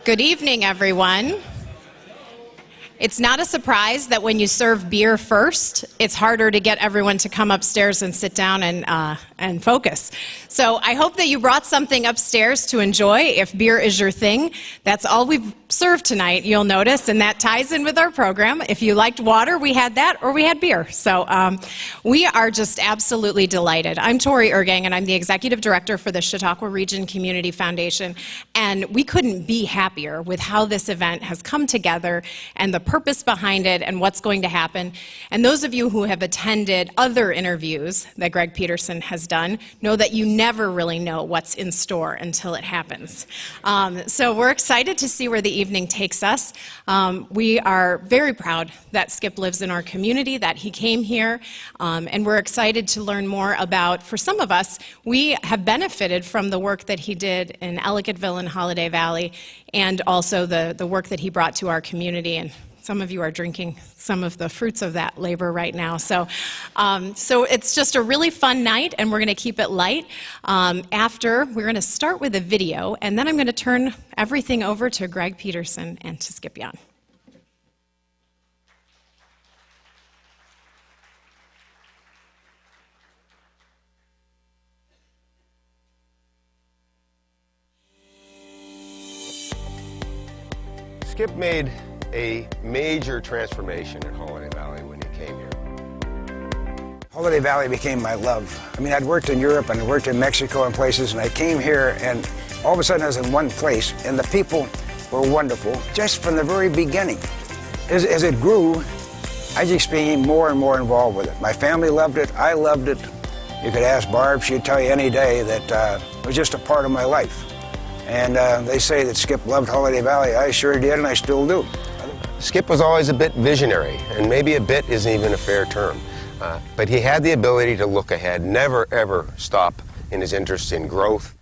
Good evening, everyone. It's not a surprise that when you serve beer first, it's harder to get everyone to come upstairs and sit down and focus. So I hope that you brought something upstairs to enjoy. If beer is your thing, that's all we've served tonight, you'll notice, and that ties in with our program. If you liked water, we had that, or we had beer. So we are just absolutely delighted. I'm Tori Ergang, and I'm the Executive Director for the Chautauqua Region Community Foundation, and we couldn't be happier with how this event has come together and the purpose behind it and what's going to happen. And those of you who have attended other interviews that Greg Peterson has done know that you never really know what's in store until it happens. So we're excited to see where the evening takes us. We are very proud that Skip lives in our community, that he came here, and we're excited to learn more about, for some of us, we have benefited from the work that he did in Ellicottville and Holiday Valley, and also the work that he brought to our community. And some of you are drinking some of the fruits of that labor right now. So it's just a really fun night, and we're going to keep it light. After, we're going to start with a video, and then I'm going to turn everything over to Greg Peterson and to Skip Yahn. Skip made a major transformation in Holiday Valley when he came here. Holiday Valley became my love. I mean, I'd worked in Europe and I worked in Mexico and places, and I came here and all of a sudden I was in one place, and the people were wonderful just from the very beginning. As it grew, I just became more and more involved with it. My family loved it, I loved it. You could ask Barb, she'd tell you any day that it was just a part of my life. And they say that Skip loved Holiday Valley. I sure did, and I still do. Skip was always a bit visionary, and maybe a bit isn't even a fair term. But he had the ability to look ahead, never ever stop in his interest in growth.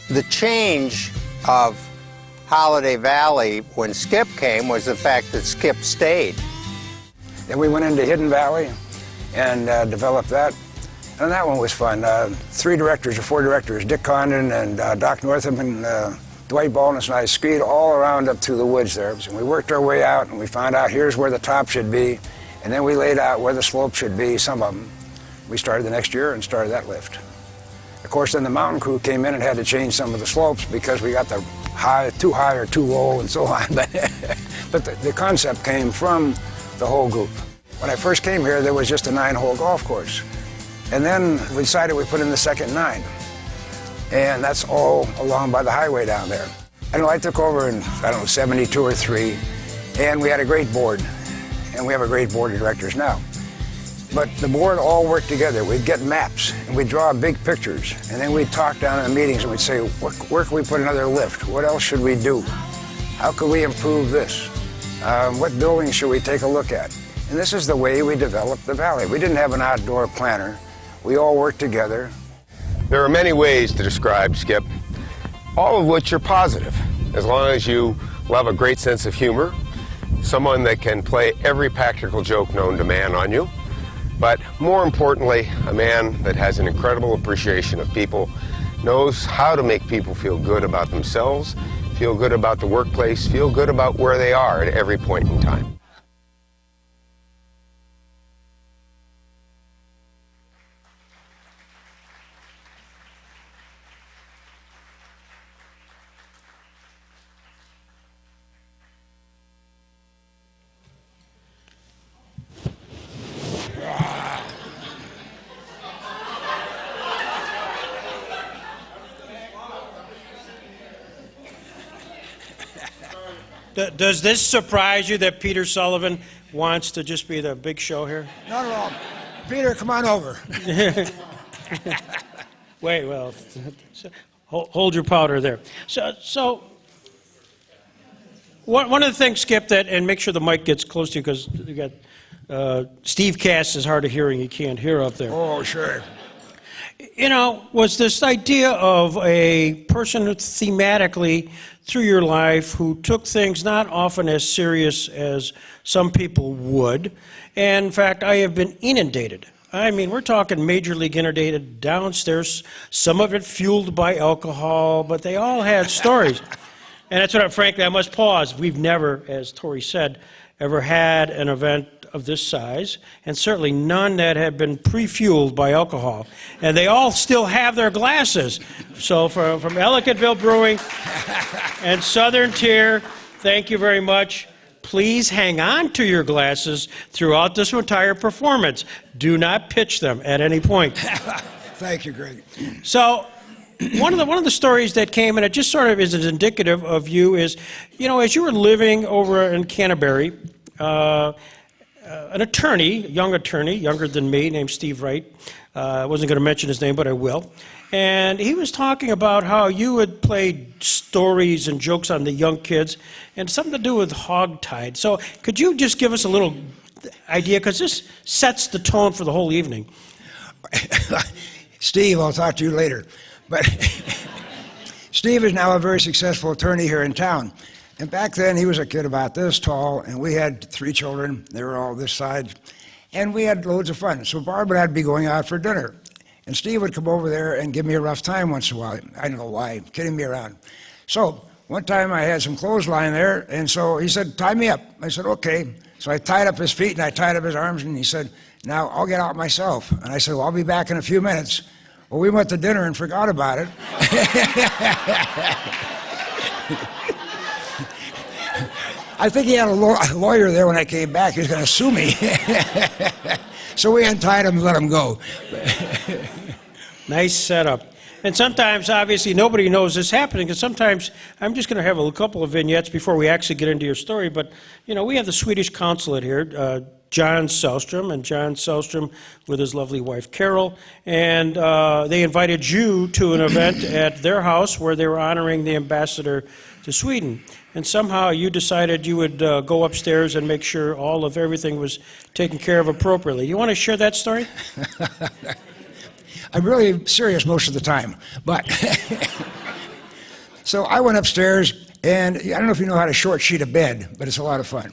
The change of Holiday Valley when Skip came was the fact that Skip stayed. Then we went into Hidden Valley and developed that. And that one was fun. 3 directors or 4 directors, Dick Condon and Doc Northam and Dwight Baldness and I skied all around up through the woods there. And we worked our way out, and we found out here's where the top should be. And then we laid out where the slope should be, some of them. We started the next year and started that lift. Of course, then the mountain crew came in and had to change some of the slopes because we got the too high or too low and so on. But the concept came from the whole group. When I first came here, there was just a 9-hole golf course. And then we decided we put in the second 9. And that's all along by the highway down there. I took over in, 72 or 3, and we had a great board. And we have a great board of directors now. But the board all worked together. We'd get maps, and we'd draw big pictures. And then we'd talk down in the meetings, and we'd say, where can we put another lift? What else should we do? How could we improve this? What buildings should we take a look at? And this is the way we developed the valley. We didn't have an outdoor planner. We all worked together. There are many ways to describe Skip, all of which are positive, as long as you have a great sense of humor, someone that can play every practical joke known to man on you, but more importantly, a man that has an incredible appreciation of people, knows how to make people feel good about themselves, feel good about the workplace, feel good about where they are at every point in time. Does this surprise you that Peter Sullivan wants to just be the big show here? Not at all. Peter, come on over. Wait, well, hold your powder there. So one of the things, Skip, and make sure the mic gets close to you because you got Steve Cass is hard of hearing. He can't hear up there. Oh, sure. Was this idea of a person who thematically through your life who took things not often as serious as some people would. And in fact, I have been inundated I mean, we're talking major league inundated downstairs, some of it fueled by alcohol, but they all had stories. And that's what, frankly, I must pause. We've never, as Tori said, ever had an event of this size, and certainly none that have been pre-fueled by alcohol. And they all still have their glasses. So from Ellicottville Brewing and Southern Tier, thank you very much. Please hang on to your glasses throughout this entire performance. Do not pitch them at any point. Thank you, Greg. So, one of the stories that came, and it just sort of is indicative of you, is, you know, as you were living over in Canterbury, an attorney, a young attorney, younger than me, named Steve Wright. I wasn't going to mention his name, but I will. And he was talking about how you had played stories and jokes on the young kids, and something to do with hogtied. So could you just give us a little idea, because this sets the tone for the whole evening. Steve, I'll talk to you later. But Steve is now a very successful attorney here in town. And back then, he was a kid about this tall, and we had 3 children. They were all this size. And we had loads of fun. So Barb and I would be going out for dinner. And Steve would come over there and give me a rough time once in a while. I don't know why, kidding me around. So one time I had some clothesline there, and so he said, tie me up. I said, okay. So I tied up his feet and I tied up his arms, and he said, now I'll get out myself. And I said, well, I'll be back in a few minutes. Well, we went to dinner and forgot about it. I think he had a lawyer there when I came back. He was going to sue me. So we untied him and let him go. Nice setup. And sometimes, obviously, nobody knows this happening, because sometimes I'm just going to have a couple of vignettes before we actually get into your story. But, you know, we have the Swedish consulate here, John Sellstrom, and John Sellstrom with his lovely wife, Carol. And they invited you to an event at their house where they were honoring the ambassador to Sweden. And somehow you decided you would go upstairs and make sure all of everything was taken care of appropriately. You want to share that story? I'm really serious most of the time, but so I went upstairs, and I don't know if you know how to short sheet a bed, but it's a lot of fun.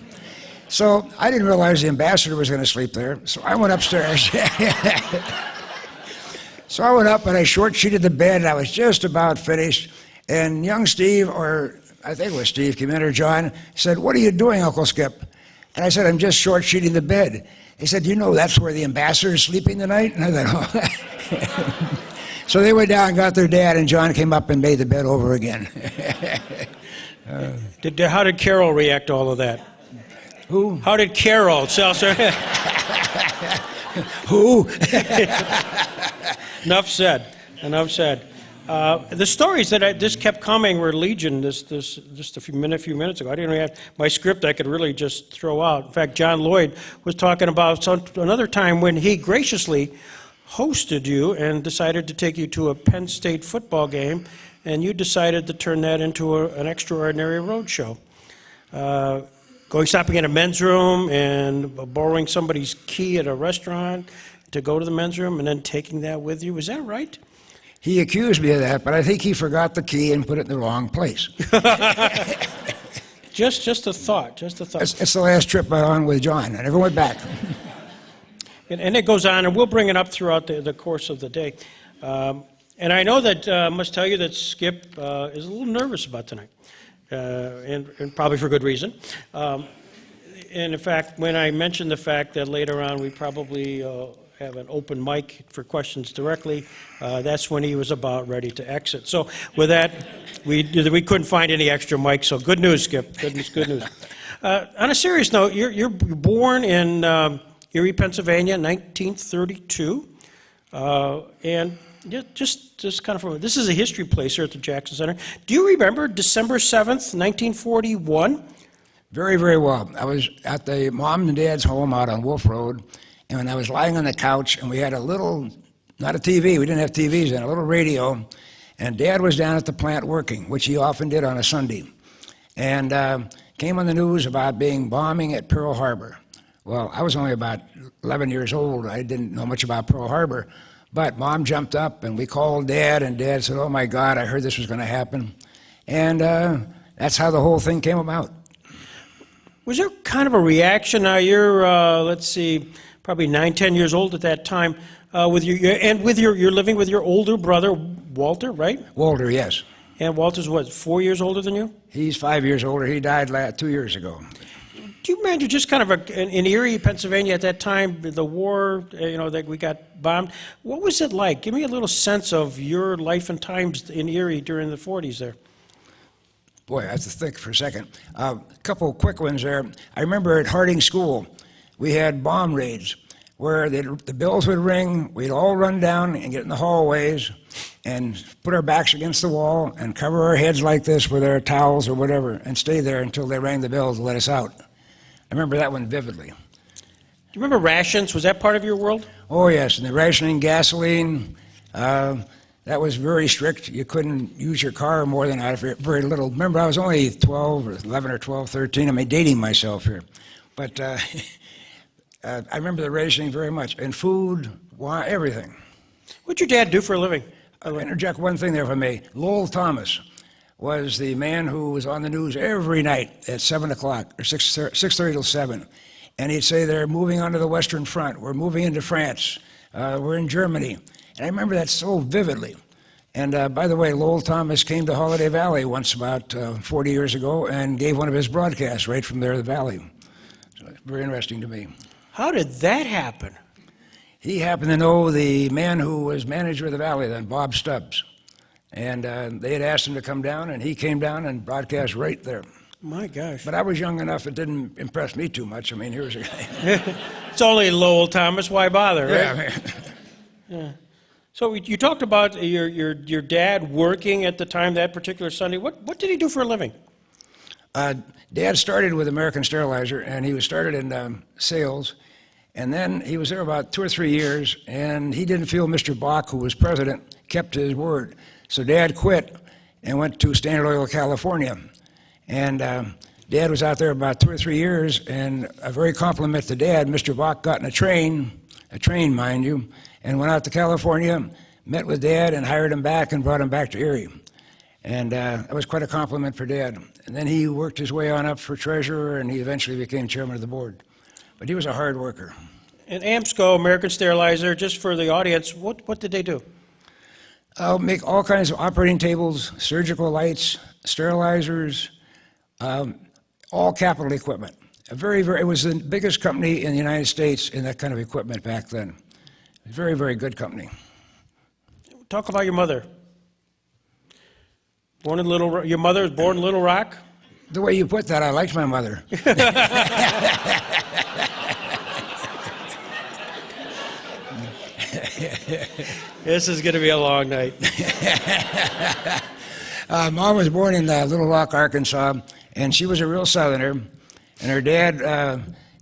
So I didn't realize the ambassador was going to sleep there, so I went upstairs. So I went up and I short sheeted the bed, and I was just about finished, and young Steve, or I think it was Steve, came in, or John, said, what are you doing, Uncle Skip? And I said, I'm just short sheeting the bed. He said, you know that's where the ambassador is sleeping tonight? And I thought, oh. So they went down and got their dad, and John came up and made the bed over again. How did Carol react to all of that? Who? How did Carol, Seltzer? Who? Enough said. Enough said. The stories that just kept coming were legion. Just a few minutes ago, I didn't have my script I could really just throw out. In fact, John Lloyd was talking about another time when he graciously hosted you and decided to take you to a Penn State football game, and you decided to turn that into an extraordinary road show. Stopping in a men's room and borrowing somebody's key at a restaurant to go to the men's room and then taking that with you. Is that right? He accused me of that, but I think he forgot the key and put it in the wrong place. Just a thought, just a thought. It's the last trip I on with John. I never went back. And it goes on, and we'll bring it up throughout the course of the day. And I know that I must tell you that Skip is a little nervous about tonight, and probably for good reason. And in fact, when I mentioned the fact that later on we probably have an open mic for questions directly, that's when he was about ready to exit. So with that, we couldn't find any extra mics, so good news, Skip. Good news. On a serious note, you're born in Erie, Pennsylvania, 1932, and just kind of this is a history place here at the Jackson Center. Do you remember December 7th, 1941? Very, very well. I was at the mom and dad's home out on Wolf Road, and I was lying on the couch, and we had a little, not a TV, we didn't have TVs then, a little radio, and Dad was down at the plant working, which he often did on a Sunday, and came on the news about being bombing at Pearl Harbor. Well, I was only about 11 years old. I didn't know much about Pearl Harbor, but Mom jumped up, and we called Dad, and Dad said, oh my God, I heard this was going to happen, and that's how the whole thing came about. Was there kind of a reaction? Now you're, let's see, probably 9, 10 years old at that time, you're living with your older brother, Walter, right? Walter, yes. And Walter's what, 4 years older than you? He's 5 years older. He died 2 years ago. Do you imagine just kind of in Erie, Pennsylvania at that time, the war, that we got bombed? What was it like? Give me a little sense of your life and times in Erie during the 40s there. Boy, I have to think for a second. A couple quick ones there. I remember at Harding School, we had bomb raids where the bells would ring, we'd all run down and get in the hallways and put our backs against the wall and cover our heads like this with our towels or whatever and stay there until they rang the bell to let us out. I remember that one vividly. Do you remember rations? Was that part of your world? Oh, yes, and the rationing gasoline, that was very strict. You couldn't use your car more than very little. Remember, I was only 12 or 11 or 12, 13. I'm dating myself here. But I remember the rationing very much. And food, wine, everything. What'd your dad do for a living? I'll interject one thing there if I may. Lowell Thomas was the man who was on the news every night at 7 o'clock, or 6:30 till 7. And he'd say, they're moving onto the Western Front. We're moving into France. We're in Germany. And I remember that so vividly. And by the way, Lowell Thomas came to Holiday Valley once about 40 years ago and gave one of his broadcasts right from there, the valley. So very interesting to me. How did that happen? He happened to know the man who was manager of the valley then, Bob Stubbs. And they had asked him to come down, and he came down and broadcast right there. My gosh. But I was young enough, it didn't impress me too much. I mean, here's a guy. It's only Lowell Thomas, why bother, right? Yeah, I mean, yeah. So you talked about your dad working at the time, that particular Sunday. What did he do for a living? Dad started with American Sterilizer, and he was started in sales. And then he was there about 2 or 3 years, and he didn't feel Mr. Bach, who was president, kept his word. So Dad quit and went to Standard Oil, California. And Dad was out there about 2 or 3 years, and a very compliment to Dad, Mr. Bach got in a train, mind you, and went out to California, met with Dad, and hired him back and brought him back to Erie. And that was quite a compliment for Dad. And then he worked his way on up for treasurer, and he eventually became chairman of the board. But he was a hard worker. And AMSCO, American Sterilizer, just for the audience, what did they do? Make all kinds of operating tables, surgical lights, sterilizers, all capital equipment. It was the biggest company in the United States in that kind of equipment back then. A very, very good company. Talk about your mother. Your mother was born in Little Rock? The way you put that, I liked my mother. This is going to be a long night. Mom was born in Little Rock, Arkansas, and she was a real Southerner. And her dad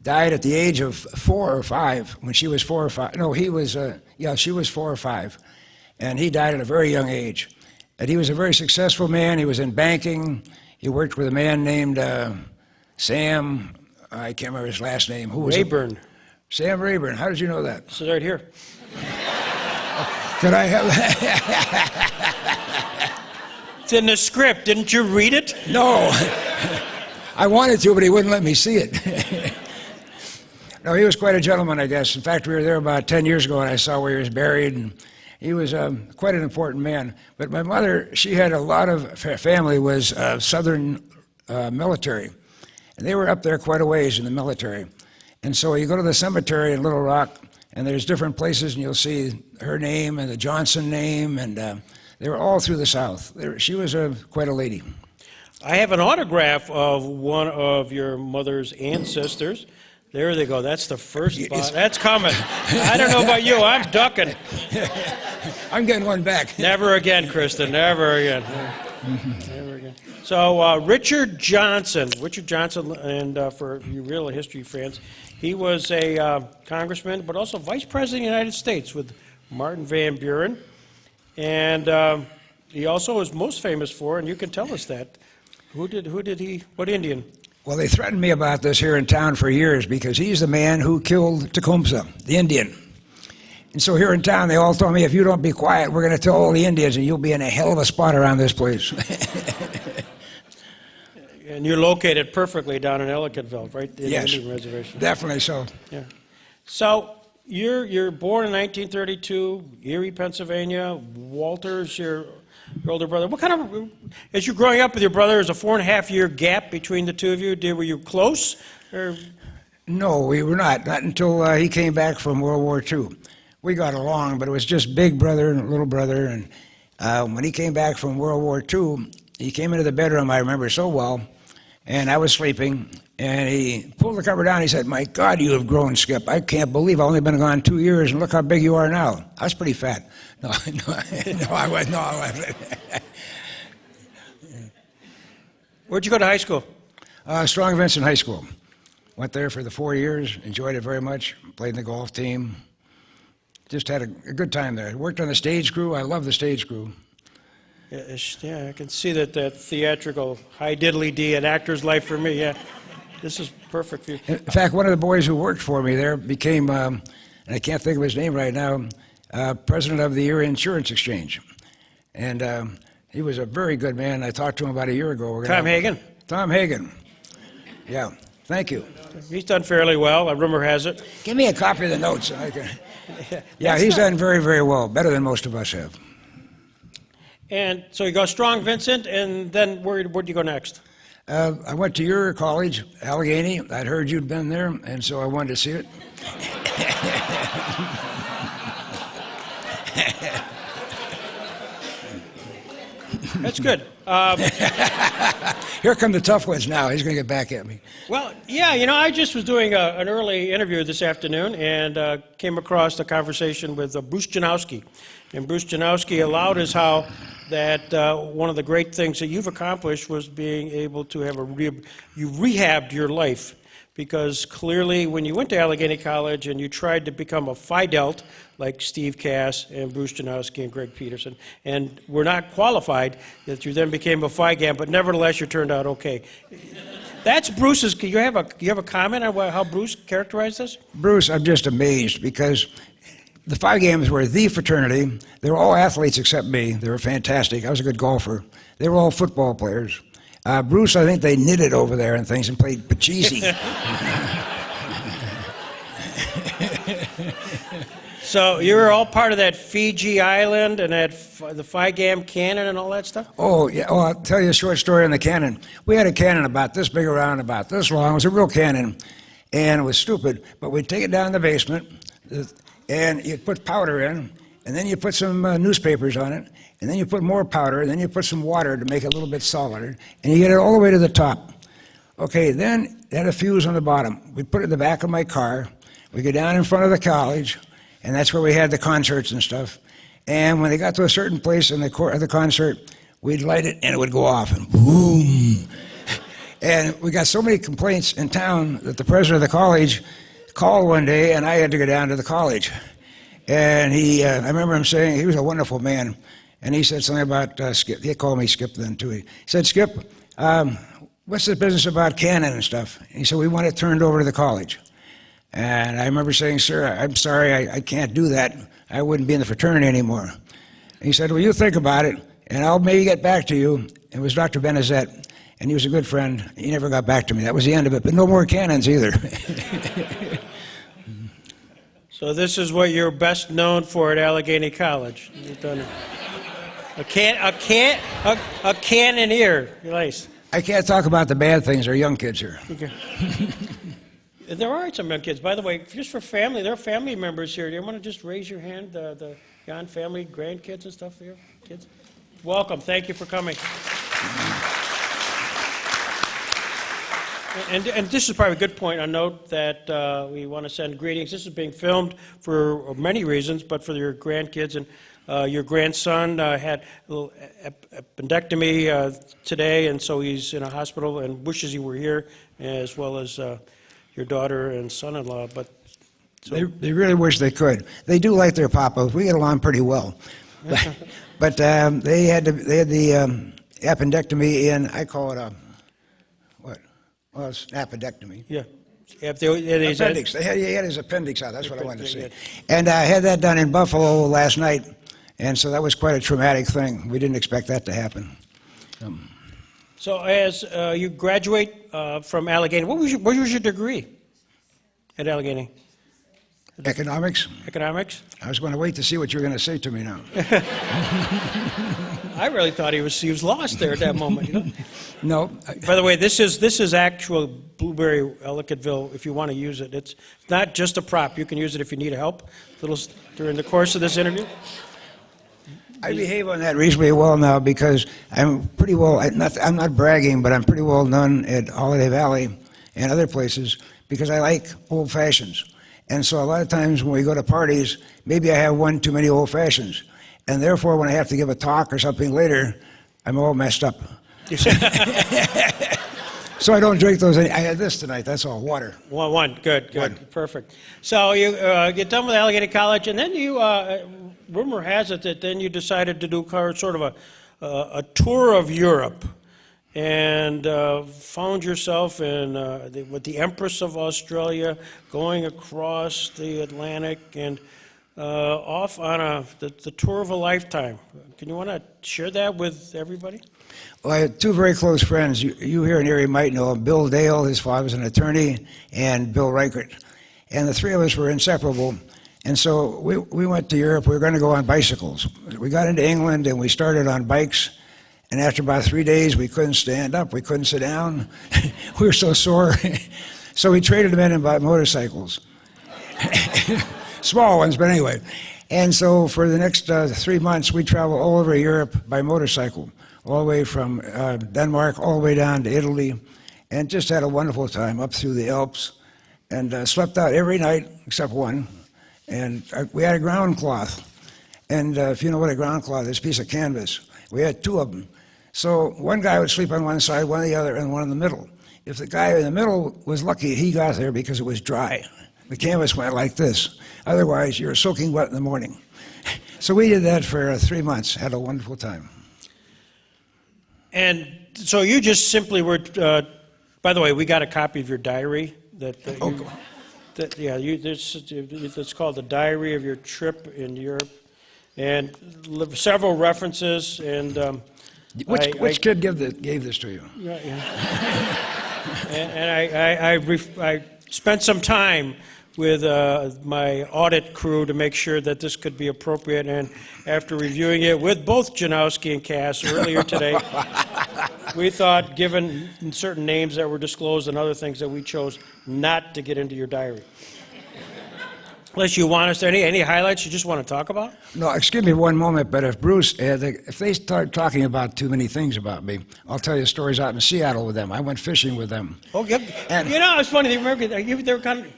died at the age of 4 or 5, when she was 4 or 5. No, she was 4 or 5. And he died at a very young age. And he was a very successful man. He was in banking. He worked with a man named Sam, I can't remember his last name. Who was Rayburn. Sam Rayburn. How did you know that? This is right here. Could I have It's in the script. Didn't you read it? No. I wanted to, but he wouldn't let me see it. No, he was quite a gentleman, I guess. In fact, we were there about 10 years ago, and I saw where he was buried. And he was quite an important man. But my mother, she had a lot of family was Southern military. And they were up there quite a ways in the military. And so you go to the cemetery in Little Rock, and there's different places, and you'll see her name and the Johnson name, and they were all through the South. She was quite a lady. I have an autograph of one of your mother's ancestors. There they go. That's the first spot. That's coming. I don't know about you. I'm ducking. I'm getting one back. Never again, Kristen. Never again. Never again. So Richard Johnson, and for you real history fans, he was a congressman, but also vice president of the United States with Martin Van Buren. And he also was most famous for, and you can tell us that, what Indian? Well, they threatened me about this here in town for years because he's the man who killed Tecumseh, the Indian. And so here in town, they all told me, if you don't be quiet, we're going to tell all the Indians, and you'll be in a hell of a spot around this place. And you're located perfectly down in Ellicottville, right? In Yes, the Indian Reservation. Definitely so. Yeah. So You're born in 1932, Erie, Pennsylvania. Walter's your older brother. What kind of, as you're growing up with your brother, there's a 4.5-year gap between the two of you. Were you close? Or? No, we were not until he came back from World War II. We got along, but it was just big brother and little brother. And when he came back from World War II, he came into the bedroom, I remember so well, and I was sleeping, and he pulled the cover down. He said, "My God, you have grown, Skip. I can't believe I've only been gone 2 years, and look how big you are now." I was pretty fat. No, I wasn't. Where'd you go to high school? Strong Vincent High School. Went there for the 4 years, enjoyed it very much, played in the golf team. Just had a good time there. Worked on the stage crew. I love the stage crew. Yeah, I can see that theatrical high diddly-dee, an actor's life for me, yeah. This is perfect for you. In fact, one of the boys who worked for me there became, and I can't think of his name right now, president of the Erie Insurance Exchange. And he was a very good man. I talked to him about a year ago. Tom Hagen? Tom Hagen. Yeah, thank you. He's done fairly well, rumor has it. Give me a copy of the notes. Yeah, he's done very, very well, better than most of us have. And so you go Strong Vincent, and then where'd you go next? I went to your college, Allegheny. I'd heard you'd been there, and so I wanted to see it. That's good. Here come the tough ones now. He's going to get back at me. Well, yeah, I just was doing an early interview this afternoon and came across the conversation with Bruce Janowski. And Bruce Janowski allowed us how that one of the great things that you've accomplished was being able to have you rehabbed your life. Because clearly when you went to Allegheny College and you tried to become a Phi Delt, like Steve Cass and Bruce Janowski and Greg Peterson, and were not qualified, that you then became a Phi Gam, but nevertheless you turned out okay. That's Bruce's, you have a comment on how Bruce characterized this? Bruce, I'm just amazed because the Phi Gams were the fraternity. They were all athletes except me. They were fantastic. I was a good golfer. They were all football players. Bruce, I think they knitted over there and things and played pachisi. So you were all part of that Fiji Island and the Phi Gam cannon and all that stuff? Oh, yeah. Oh, I'll tell you a short story on the cannon. We had a cannon about this big around, about this long. It was a real cannon, and it was stupid. But we'd take it down in the basement, and you'd put powder in, and then you put some newspapers on it, and then you put more powder, and then you put some water to make it a little bit solider, and you get it all the way to the top. Okay, then it had a fuse on the bottom. We put it in the back of my car. We go down in front of the college, and that's where we had the concerts and stuff. And when they got to a certain place in the concert, we'd light it, and it would go off, and boom. And we got so many complaints in town that the president of the college called one day, and I had to go down to the college. And I remember him saying, he was a wonderful man, and he said something about Skip. He called me Skip then, too. He said, "Skip, what's the business about cannon and stuff?" And he said, "We want it turned over to the college." And I remember saying, "Sir, I'm sorry, I can't do that. I wouldn't be in the fraternity anymore." And he said, "Well, you think about it, and I'll maybe get back to you." It was Dr. Benezet, and he was a good friend. He never got back to me. That was the end of it, but no more cannons either. So this is what you're best known for at Allegheny College. You've done a cannoneer. Nice. I can't talk about the bad things. They're young kids here. Okay. There are some young kids. By the way, just for family, there are family members here. Do you want to just raise your hand, the Yahn family, grandkids and stuff here? Kids? Welcome. Thank you for coming. And this is probably a good point. I note that we want to send greetings. This is being filmed for many reasons, but for your grandkids. And your grandson had a little appendectomy today, and so he's in a hospital and wishes he were here, as well as your daughter and son-in-law. But so. They really wish they could. They do like their papa. We get along pretty well. But they had the appendectomy in, I call it it's an appendectomy. Yeah. Appendix. He had his appendix out. That's what I wanted to say. And I had that done in Buffalo last night, and so that was quite a traumatic thing. We didn't expect that to happen. So as you graduate from Allegheny, what was your degree at Allegheny? Economics? Economics? I was going to wait to see what you were going to say to me now. I really thought he was lost there at that moment, you know? No. By the way, this is actual Blueberry Ellicottville, if you want to use it. It's not just a prop. You can use it if you need help during the course of this interview. I behave on that reasonably well now because I'm pretty well, I'm not bragging, but I'm pretty well known at Holiday Valley and other places because I like old fashions. And so a lot of times when we go to parties, maybe I have one too many old fashions. And therefore, when I have to give a talk or something later, I'm all messed up. So I don't drink those. I had this tonight. That's all, water. One. Good. One. Perfect. So you get done with Allegheny College, and then you, rumor has it that then you decided to do sort of a tour of Europe, and found yourself with the Empress of Australia, going across the Atlantic and off on the tour of a lifetime. Can you want to share that with everybody? Well, I had two very close friends. You here in Erie might know him. Bill Dale, his father was an attorney, and Bill Reichert. And the three of us were inseparable. And so we went to Europe. We were going to go on bicycles. We got into England, and we started on bikes. And after about 3 days, we couldn't stand up. We couldn't sit down. We were so sore. So we traded them in and bought motorcycles. Small ones, but anyway. And so for the next 3 months, we traveled all over Europe by motorcycle, all the way from Denmark all the way down to Italy, and just had a wonderful time up through the Alps, and slept out every night except one. And we had a ground cloth. And if you know what a ground cloth is, a piece of canvas. We had two of them. So one guy would sleep on one side, one on the other, and one in the middle. If the guy in the middle was lucky, he got there because it was dry. The canvas went like this. Otherwise, you're soaking wet in the morning. So we did that for 3 months, had a wonderful time. And so you just simply were, by the way, we got a copy of your diary. It's called The Diary of Your Trip in Europe. And several references, and which kid gave this to you? Yeah. and I spent some time with my audit crew to make sure that this could be appropriate, and after reviewing it with both Janowski and Cass earlier today, we thought, given certain names that were disclosed and other things, that we chose not to get into your diary. Unless you want us to, any highlights you just want to talk about? No, excuse me one moment, but if Bruce, if they start talking about too many things about me, I'll tell you stories out in Seattle with them. I went fishing with them. Oh, yep. And, you know, it's funny. They were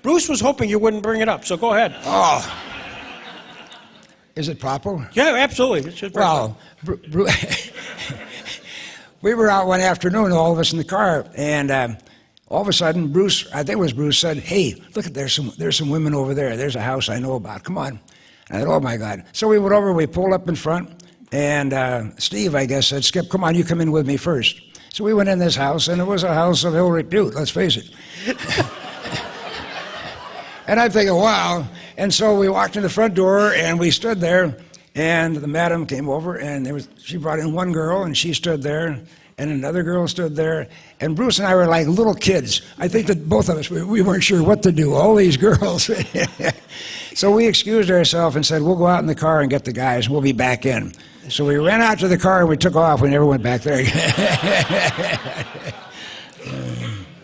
Bruce was hoping you wouldn't bring it up, so go ahead. Oh. Is it proper? Yeah, absolutely. Well, we were out one afternoon, all of us in the car, and all of a sudden, Bruce, I think it was Bruce, said, "Hey, look, there's some women over there. There's a house I know about. Come on." And I said, "Oh, my God." So we went over, we pulled up in front, and Steve, I guess, said, "Skip, come on, you come in with me first." So we went in this house, and it was a house of ill repute, let's face it. And I'm thinking, wow. And so we walked in the front door, and we stood there, and the madam came over, and she brought in one girl, and she stood there, and another girl stood there, and Bruce and I were like little kids. I think that both of us, we weren't sure what to do, all these girls. So we excused ourselves and said, "We'll go out in the car and get the guys, and we'll be back in." So we ran out to the car, and we took off. We never went back there again.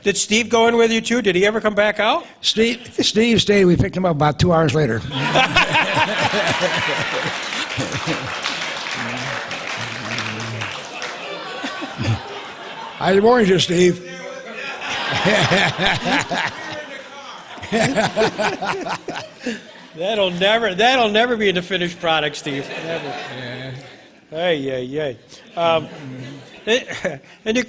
Did Steve go in with you, too? Did he ever come back out? Steve stayed. We picked him up about 2 hours later. I warned you, Steve. That'll never be in the finished product, Steve. Never. Hey. And you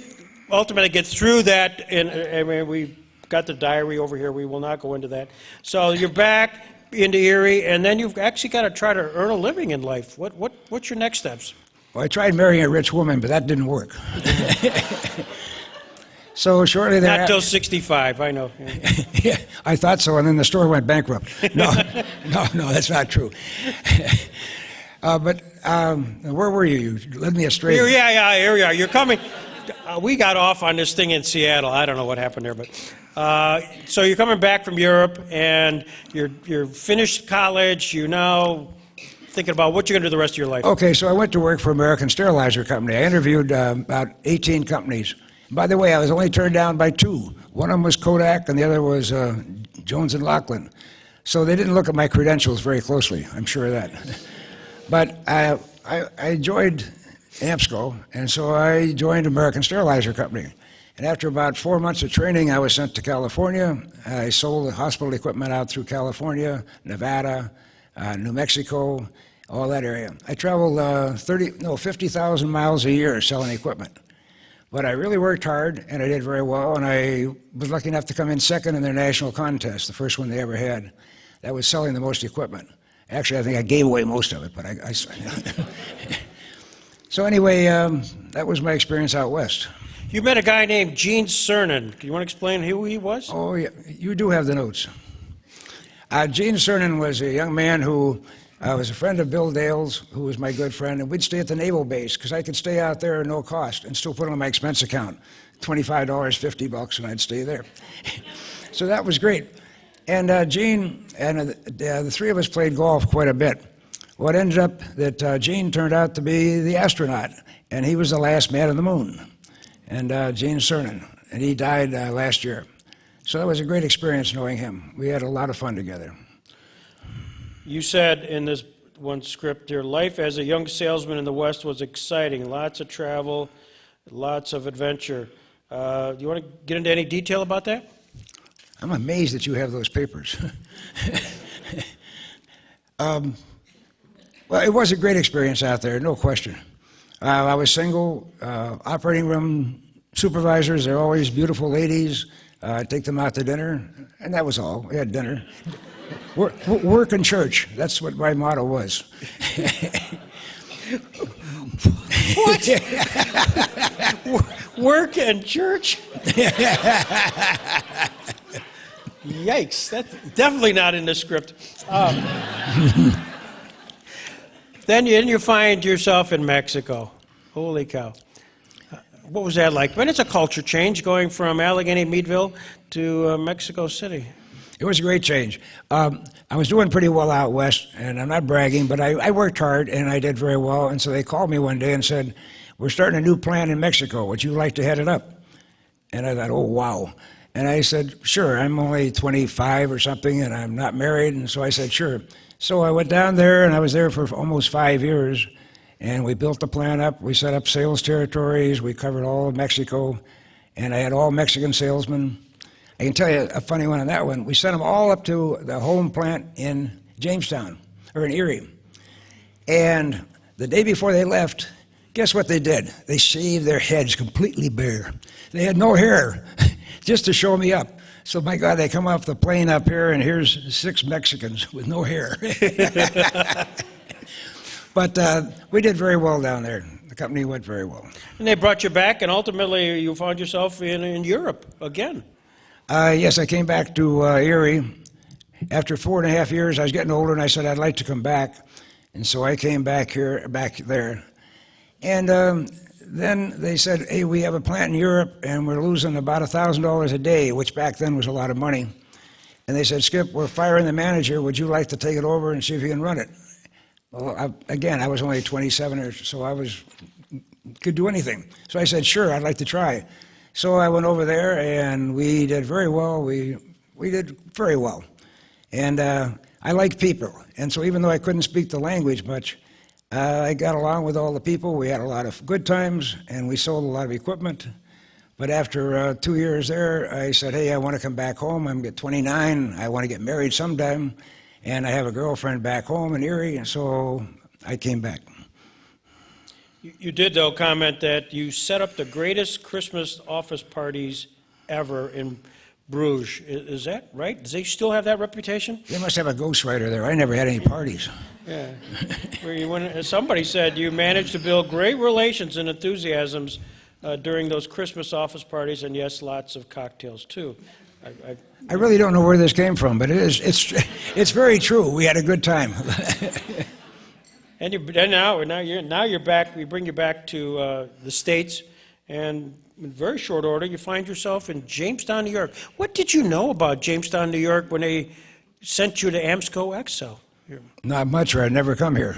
ultimately get through that, and I mean, we got the diary over here. We will not go into that. So you're back into Erie, and then you've actually got to try to earn a living in life. What's your next steps? Well, I tried marrying a rich woman, but that didn't work. So shortly thereafter... Not till 65, I know. Yeah, I thought so, and then the store went bankrupt. No, that's not true. But where were you? You led me astray. Here we are. You're coming. We got off on this thing in Seattle. I don't know what happened there, but So you're coming back from Europe, and you're finished college. You're now thinking about what you're going to do the rest of your life. Okay, so I went to work for American Sterilizer Company. I interviewed about 18 companies. By the way, I was only turned down by 2. One of them was Kodak, and the other was Jones and Laughlin. So they didn't look at my credentials very closely, I'm sure of that. But I enjoyed AMSCO, and so I joined American Sterilizer Company. And after about 4 months of training, I was sent to California. I sold hospital equipment out through California, Nevada, New Mexico, all that area. I traveled 50,000 miles a year selling equipment. But I really worked hard, and I did very well, and I was lucky enough to come in second in their national contest, the first one they ever had. That was selling the most equipment. Actually, I think I gave away most of it, but I So anyway, that was my experience out west. You met a guy named Gene Cernan. You want to explain who he was? Oh, yeah, you do have the notes. Gene Cernan was a young man who was a friend of Bill Dale's, who was my good friend, and we'd stay at the naval base because I could stay out there at no cost and still put it on my expense account, $25, $50, and I'd stay there. So that was great. And Gene and the three of us played golf quite a bit. What ended up that Gene turned out to be the astronaut, and he was the last man on the moon, and Gene Cernan, and he died last year. So that was a great experience knowing him. We had a lot of fun together. You said in this one script, your life as a young salesman in the West was exciting. Lots of travel, lots of adventure. Do you want to get into any detail about that? I'm amazed that you have those papers. Well, it was a great experience out there, no question. I was single, operating room supervisors, they're always beautiful ladies. I'd take them out to dinner, and that was all. We had dinner. Work and church, that's what my motto was. What? Work and church? Yikes, that's definitely not in the script. Then you find yourself in Mexico. Holy cow. What was that like? When it's a culture change going from Allegheny Meadville to Mexico City. It was a great change. I was doing pretty well out west, and I'm not bragging, but I worked hard, and I did very well. And so they called me one day and said, we're starting a new plant in Mexico. Would you like to head it up? And I thought, oh, wow. And I said, sure, I'm only 25 or something, and I'm not married, and so I said, sure. So I went down there, and I was there for almost 5 years, and we built the plant up. We set up sales territories. We covered all of Mexico, and I had all Mexican salesmen. I can tell you a funny one on that one. We sent them all up to the home plant in Jamestown, or in Erie. And the day before they left, guess what they did? They shaved their heads completely bare. They had no hair, just to show me up. So, my God, they come off the plane up here, and here's 6 Mexicans with no hair. But we did very well down there. The company went very well. And they brought you back, and ultimately you found yourself in Europe again. Yes, I came back to Erie. After 4.5 years, I was getting older, and I said I'd like to come back. And so I came back there. And then they said, hey, we have a plant in Europe, and we're losing about $1,000 a day, which back then was a lot of money. And they said, Skip, we're firing the manager. Would you like to take it over and see if you can run it? Well, I was only 27, or so could do anything. So I said, sure, I'd like to try. So I went over there, and we did very well. We did very well. And I like people. And so even though I couldn't speak the language much, I got along with all the people. We had a lot of good times, and we sold a lot of equipment. But after 2 years there, I said, hey, I want to come back home. I'm 29. I want to get married sometime. And I have a girlfriend back home in Erie, and so I came back. You did, though, comment that you set up the greatest Christmas office parties ever in Bruges. Is that right? Does they still have that reputation? They must have a ghostwriter there. I never had any parties. Yeah. Somebody said you managed to build great relations and enthusiasms during those Christmas office parties, and yes, lots of cocktails, too. I really don't know where this came from, but it's very true. We had a good time. And now you're back. We bring you back to the States, and in very short order, you find yourself in Jamestown, New York. What did you know about Jamestown, New York when they sent you to AMSCO Excel? Not much, or I'd never come here.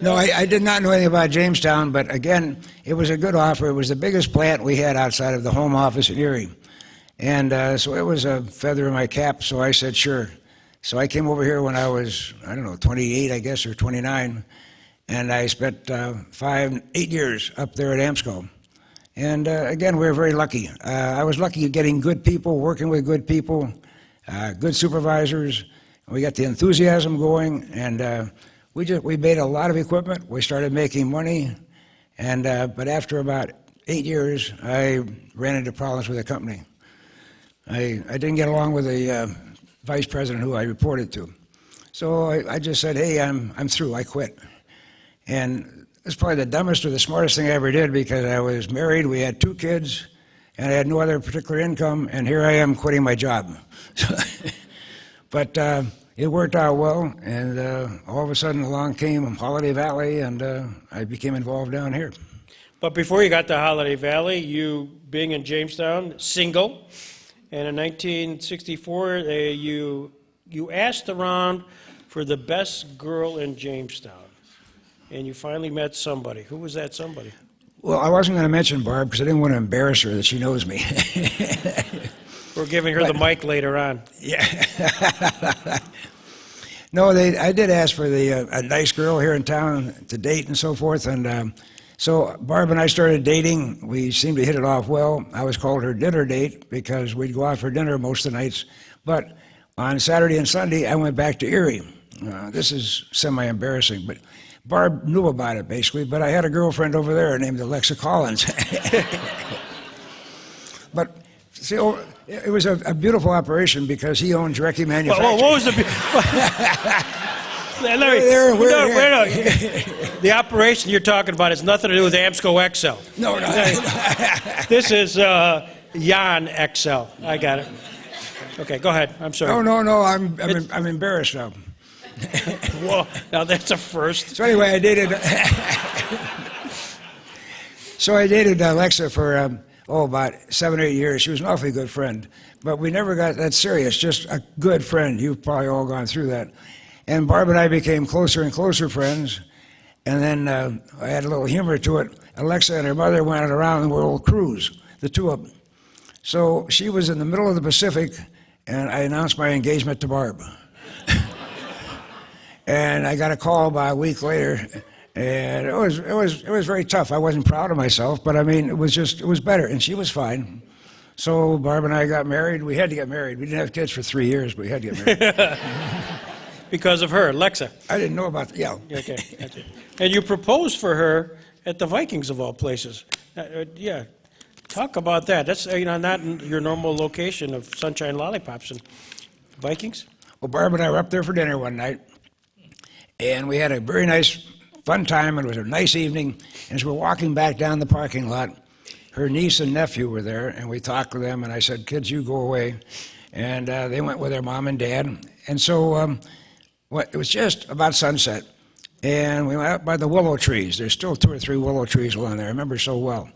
No, I did not know anything about Jamestown, but again, it was a good offer. It was the biggest plant we had outside of the home office in Erie. And so it was a feather in my cap, so I said, sure. So I came over here when I was, I don't know, 28, I guess, or 29, and I spent 8 years up there at AMSCO. And again, we were very lucky. I was lucky getting good people, working with good people, good supervisors. We got the enthusiasm going, and we made a lot of equipment. We started making money, and but after about 8 years, I ran into problems with the company. I didn't get along with the vice president who I reported to, so I just said, "Hey, I'm through. I quit." And it's probably the dumbest or the smartest thing I ever did, because I was married, we had 2 kids, and I had no other particular income, and here I am quitting my job. But it worked out well, and all of a sudden along came Holiday Valley, and I became involved down here. But before you got to Holiday Valley, you, being in Jamestown, single, and in 1964, you asked around for the best girl in Jamestown, and you finally met somebody. Who was that somebody? Well, I wasn't going to mention Barb because I didn't want to embarrass her that she knows me. We're giving her the mic later on. Yeah. No, I did ask for a nice girl here in town to date and so forth, and so Barb and I started dating. We seemed to hit it off well. I was called her dinner date because we'd go out for dinner most of the nights. But on Saturday and Sunday, I went back to Erie. This is semi-embarrassing, but Barb knew about it, basically. But I had a girlfriend over there named Alexa Collins. But see, it was a beautiful operation because he owned Drecke Manufacturing. What was the... The operation you're talking about has nothing to do with AMSCO Excel. No. This is Yahn Excel. I got it. Okay, go ahead. I'm sorry. No. I'm embarrassed now. Well, now that's a first. So anyway, I dated Alexa for about 7 or 8 years. She was an awfully good friend, but we never got that serious. Just a good friend. You've probably all gone through that. And Barb and I became closer and closer friends. And then I had a little humor to it. Alexa and her mother went around the world cruise, the 2 of them. So she was in the middle of the Pacific, and I announced my engagement to Barb. And I got a call about a week later, and it was very tough. I wasn't proud of myself, but I mean, it was better, and she was fine. So Barb and I got married. We had to get married. We didn't have kids for 3 years, but we had to get married. Because of her, Alexa. I didn't know about that. Yeah. Okay. And you proposed for her at the Vikings of all places. Yeah. Talk about that. That's not in your normal location of Sunshine Lollipops and Vikings. Well, Barb and I were up there for dinner one night, and we had a very nice, fun time. It was a nice evening. And as we're walking back down the parking lot, her niece and nephew were there, and we talked with them, and I said, "Kids, you go away." And they went with their mom and dad. And so it was just about sunset, and we went out by the willow trees. There's still 2 or 3 willow trees along there. I remember so well.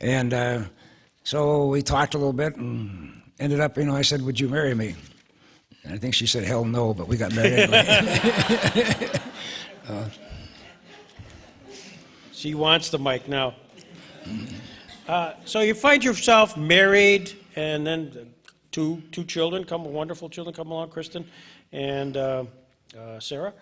And so we talked a little bit and ended up, I said, "Would you marry me?" And I think she said, "Hell no," but we got married anyway. She wants the mic now. So you find yourself married, and then two children wonderful children come along, Kristen and Sarah.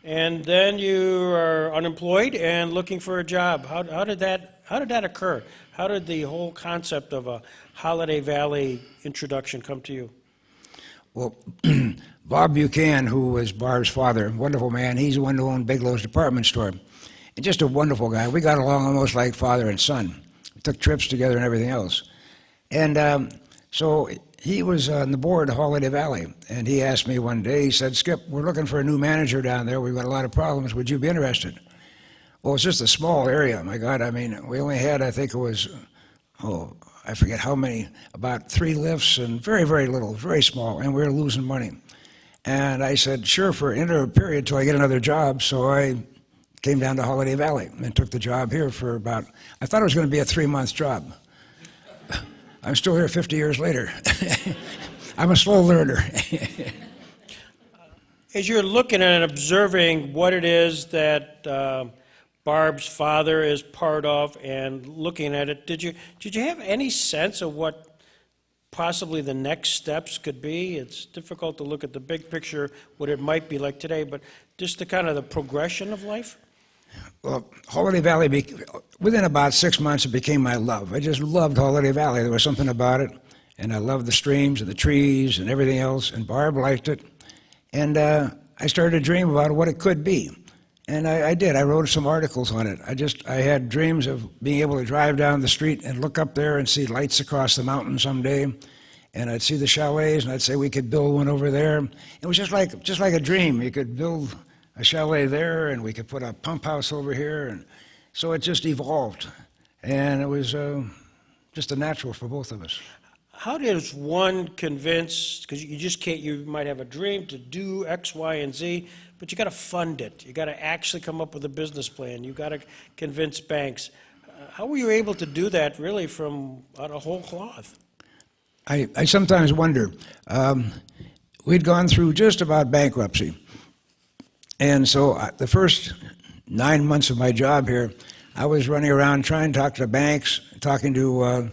And then you are unemployed and looking for a job. How did that occur? How did the whole concept of a Holiday Valley introduction come to you? Well, Bob Buchanan, who was Barb's father, wonderful man, he's the one who owned Bigelow's department store. And just a wonderful guy. We got along almost like father and son. We took trips together and everything else. And so he was on the board of Holiday Valley, and he asked me one day, he said, "Skip, we're looking for a new manager down there. We've got a lot of problems. Would you be interested?" Well, it's just a small area. My God, I mean, we only had, I think it was, I forget how many, about 3 lifts and very, very little, very small, and we were losing money. And I said, sure, for an interim period till I get another job. So I came down to Holiday Valley and took the job here for about, I thought it was going to be a 3-month job. I'm still here 50 years later. I'm a slow learner. As you're looking at and observing what it is that Barb's father is part of and looking at it, did you have any sense of what possibly the next steps could be? It's difficult to look at the big picture, what it might be like today, but just the kind of the progression of life? Well, Holiday Valley, within about 6 months, it became my love. I just loved Holiday Valley. There was something about it, and I loved the streams and the trees and everything else, and Barb liked it. And I started to dream about what it could be. And I did. I wrote some articles on it. I had dreams of being able to drive down the street and look up there and see lights across the mountain someday. And I'd see the chalets, and I'd say we could build one over there. It was just like a dream. You could build a chalet there, and we could put a pump house over here. And so it just evolved. And it was just a natural for both of us. How does one convince, because you just can't, you might have a dream to do X, Y, and Z, but you got to fund it. You got to actually come up with a business plan. You got to convince banks. How were you able to do that really from out of whole cloth? I sometimes wonder. We'd gone through just about bankruptcy. And so the first 9 months of my job here, I was running around trying to talk to banks, talking to,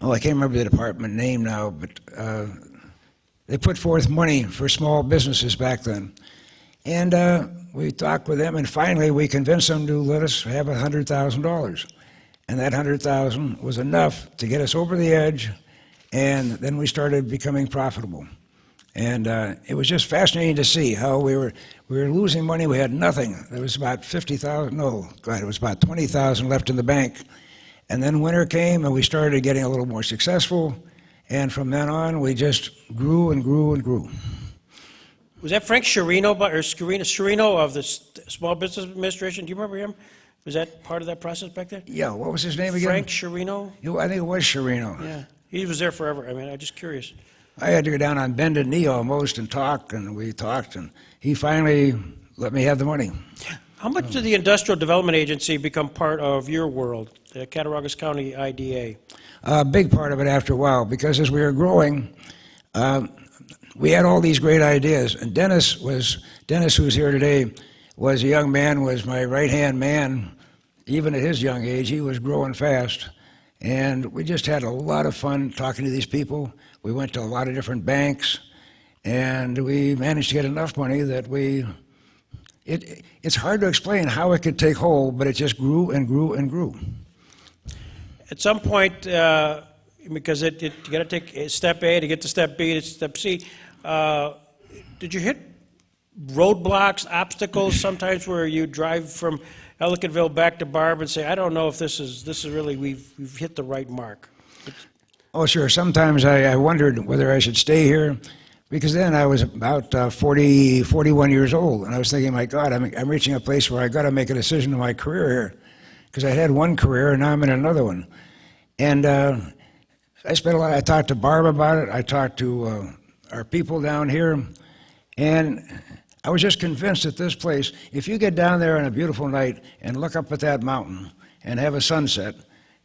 I can't remember the department name now, but they put forth money for small businesses back then. And we talked with them, and finally we convinced them to let us have $100,000. And that $100,000 was enough to get us over the edge, and then we started becoming profitable. And it was just fascinating to see how we were losing money. We had nothing. There was about it was about 20,000 left in the bank. And then winter came, and we started getting a little more successful. And from then on, we just grew and grew and grew. Was that Frank Sciarrino of the Small Business Administration? Do you remember him? Was that part of that process back then? Yeah, what was his name again? Frank Sciarrino? I think it was Sciarrino. Yeah, he was there forever. I mean, I'm just curious. I had to go down on bended knee almost and talk, and we talked, and he finally let me have the money. How much did the Industrial Development Agency become part of your world, the Cattaraugus County IDA? A big part of it after a while, because as we were growing, we had all these great ideas. And Dennis, who's here today, was a young man, was my right-hand man. Even at his young age, he was growing fast. And we just had a lot of fun talking to these people. We went to a lot of different banks, and we managed to get enough money that it's hard to explain how it could take hold, but it just grew and grew and grew. At some point, because you got to take step A to get to step B to step C, did you hit roadblocks, obstacles sometimes where you drive from Ellicottville back to Barb and say, I don't know if this is really, we've hit the right mark? Oh, sure. Sometimes I wondered whether I should stay here, because then I was about 41 years old, and I was thinking, my God, I'm reaching a place where I got to make a decision in my career here, because I had one career and now I'm in another one. And I talked to Barb about it. I talked to our people down here, and I was just convinced that this place, if you get down there on a beautiful night and look up at that mountain and have a sunset,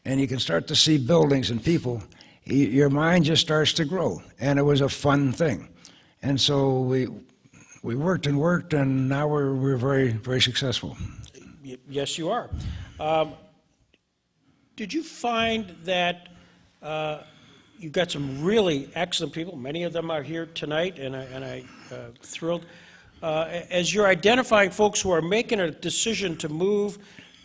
and you can start to see buildings and people, your mind just starts to grow, and it was a fun thing. And so we worked and worked, and now we're very, very successful. Yes, you are. Did you find that you got some really excellent people? Many of them are here tonight, and I'm thrilled. As you're identifying folks who are making a decision to move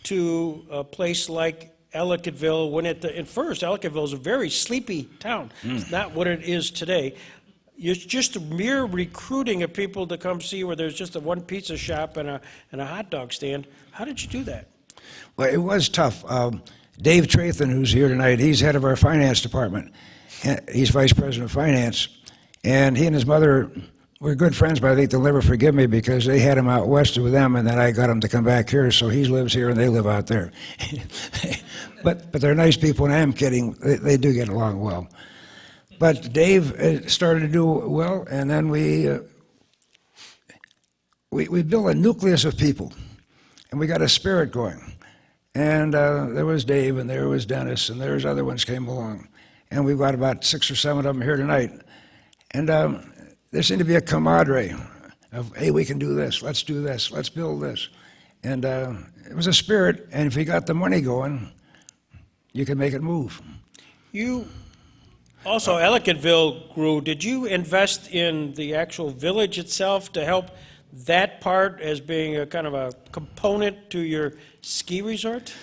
to a place like Ellicottville, when at first Ellicottville is a very sleepy town. It's not what it is today. It's just a mere recruiting of people to come see where there's just a one pizza shop and a hot dog stand. How did you do that? Well, it was tough. Dave Trathan, who's here tonight, he's head of our finance department. He's vice president of finance, and he and his mother were good friends, but I think they'll never forgive me because they had him out west with them, and then I got him to come back here, so he lives here and they live out there. But they're nice people, and I am kidding. They do get along well. But Dave started to do well, and then we we built a nucleus of people, and we got a spirit going. And there was Dave, and there was Dennis, and there was other ones came along. And we've got about 6 or 7 of them here tonight. And there seemed to be a camaraderie of, hey, we can do this, let's build this. And it was a spirit, and if you got the money going, you can make it move. You also, Ellicottville grew. Did you invest in the actual village itself to help that part as being a kind of a component to your ski resort?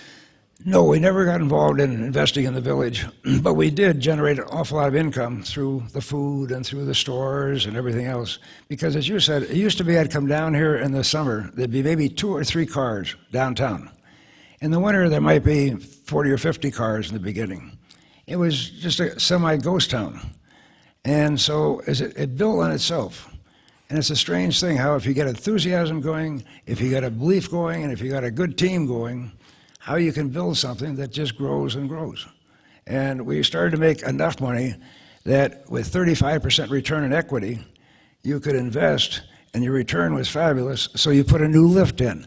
No, we never got involved in investing in the village, but we did generate an awful lot of income through the food and through the stores and everything else. Because as you said, it used to be I'd come down here in the summer, there'd be maybe 2 or 3 cars downtown. In the winter, there might be 40 or 50 cars in the beginning. It was just a semi-ghost town. And so it built on itself. And it's a strange thing how if you get enthusiasm going, if you got a belief going, and if you got a good team going, how you can build something that just grows and grows. And we started to make enough money that with 35% return on equity, you could invest, and your return was fabulous, so you put a new lift in.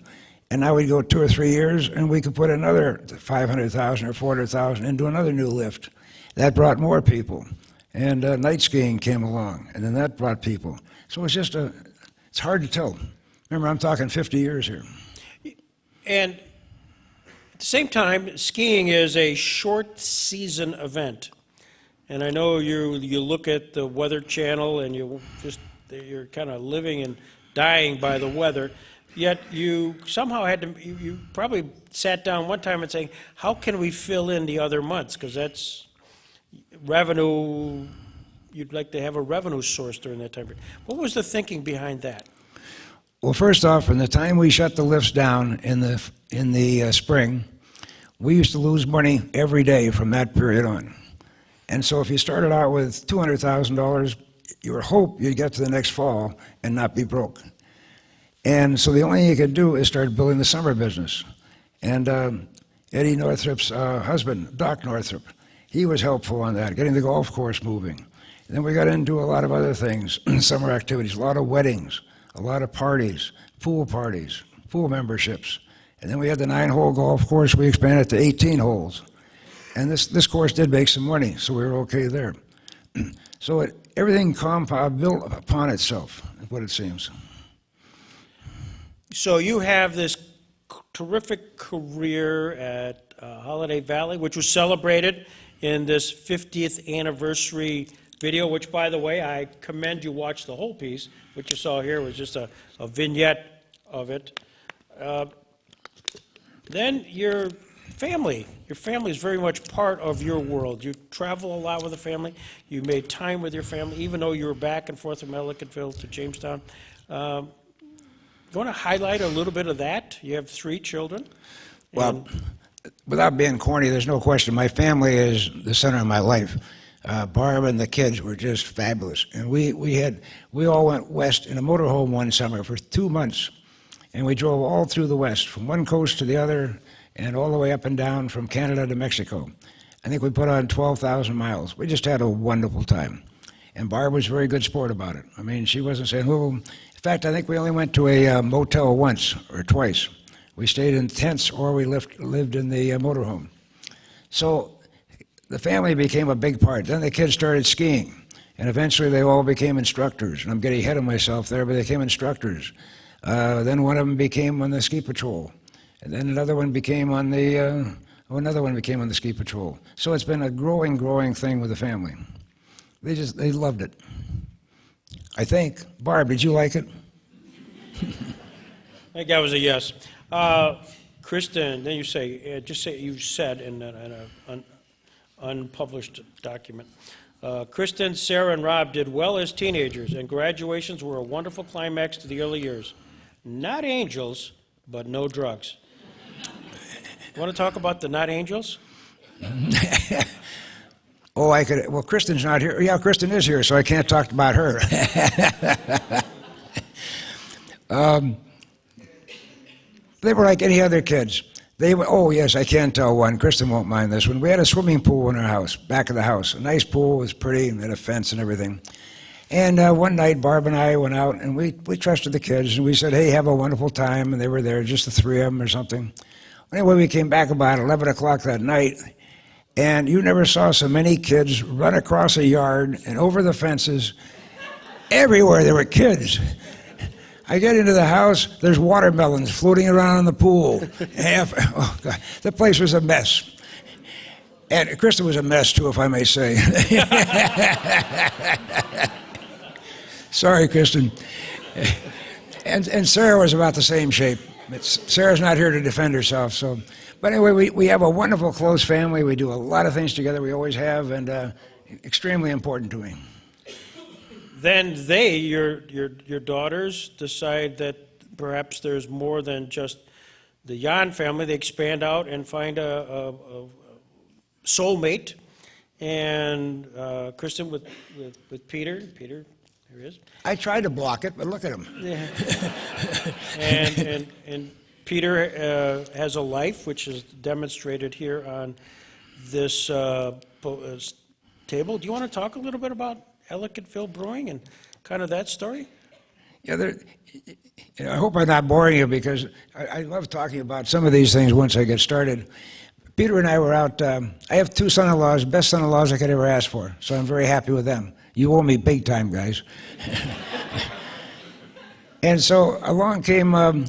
And now we'd go 2 or 3 years, and we could put another 500,000 or 400,000 into another new lift. That brought more people. And night skiing came along, and then that brought people. So it's just it's hard to tell. Remember, I'm talking 50 years here. And at the same time, skiing is a short season event. And I know you look at the Weather Channel and you're kind of living and dying by the weather. Yet you somehow had to, you probably sat down one time and saying, how can we fill in the other months? Because that's revenue, you'd like to have a revenue source during that time period. What was the thinking behind that? Well, first off, from the time we shut the lifts down in the spring, we used to lose money every day from that period on. And so if you started out with $200,000, you would hope you'd get to the next fall and not be broke. And so the only thing you could do is start building the summer business. And Eddie Northrup's husband, Doc Northrup, he was helpful on that, getting the golf course moving. And then we got into a lot of other things, summer activities, a lot of weddings, a lot of parties, pool memberships. And then we had the 9-hole golf course, we expanded to 18 holes. And this course did make some money, so we were okay there. So everything built upon itself, is what it seems. So you have this terrific career at Holiday Valley, which was celebrated in this 50th anniversary video, which, by the way, I commend you watch the whole piece. What you saw here was just a vignette of it. Then your family is very much part of your world. You travel a lot with the family. You made time with your family, even though you were back and forth from Ellicottville to Jamestown. You want to highlight a little bit of that? You have 3 children. Well, without being corny, there's no question. My family is the center of my life. Barb and the kids were just fabulous. And we all went west in a motorhome one summer for 2 months. And we drove all through the west, from one coast to the other, and all the way up and down from Canada to Mexico. I think we put on 12,000 miles. We just had a wonderful time. And Barb was a very good sport about it. I mean, she wasn't saying, well, in fact, I think we only went to a motel once or twice. We stayed in tents or we lived in the motorhome. So the family became a big part. Then the kids started skiing, and eventually they all became instructors. And I'm getting ahead of myself there, but they became instructors. Then one of them became on the ski patrol, and then another one became on the ski patrol. So it's been a growing thing with the family. They loved it. I think. Barb, did you like it? I think that was a yes. Kristen, then you say, just say you said in an unpublished document. Kristen, Sarah, and Rob did well as teenagers, and graduations were a wonderful climax to the early years. Not angels, but no drugs. You want to talk about the not angels? Oh, I could. Well, Kristen's not here. Yeah, Kristen is here, so I can't talk about her. They were like any other kids. Oh, yes, I can tell one. Kristen won't mind this one. We had a swimming pool in our house, back of the house. A nice pool, it was pretty, and had a fence and everything. And one night, Barb and I went out, and we trusted the kids, and we said, hey, have a wonderful time, and they were there, just the three of them or something. Anyway, we came back about 11 o'clock that night, and you never saw so many kids run across a yard and over the fences. Everywhere there were kids. I get into the house, there's watermelons floating around in the pool. Oh God, the place was a mess. And Krista was a mess too, if I may say. Sorry, Kristen. And Sarah was about the same shape. Sarah's not here to defend herself, so. But anyway, we have a wonderful, close family. We do a lot of things together, we always have, and extremely important to me. Then your daughters, decide that perhaps there's more than just the Yahn family. They expand out and find a soulmate. And Kristen with Peter. Peter, there he is. I tried to block it, but look at him. Yeah. and Peter has a life, which is demonstrated here on this table. Do you want to talk a little bit about Ellicottville Brewing and kind of that story? Yeah, I hope I'm not boring you, because I love talking about some of these things once I get started. Peter and I were out. I have two son-in-laws, best son-in-laws I could ever ask for, so I'm very happy with them. You owe me big time, guys. And so along came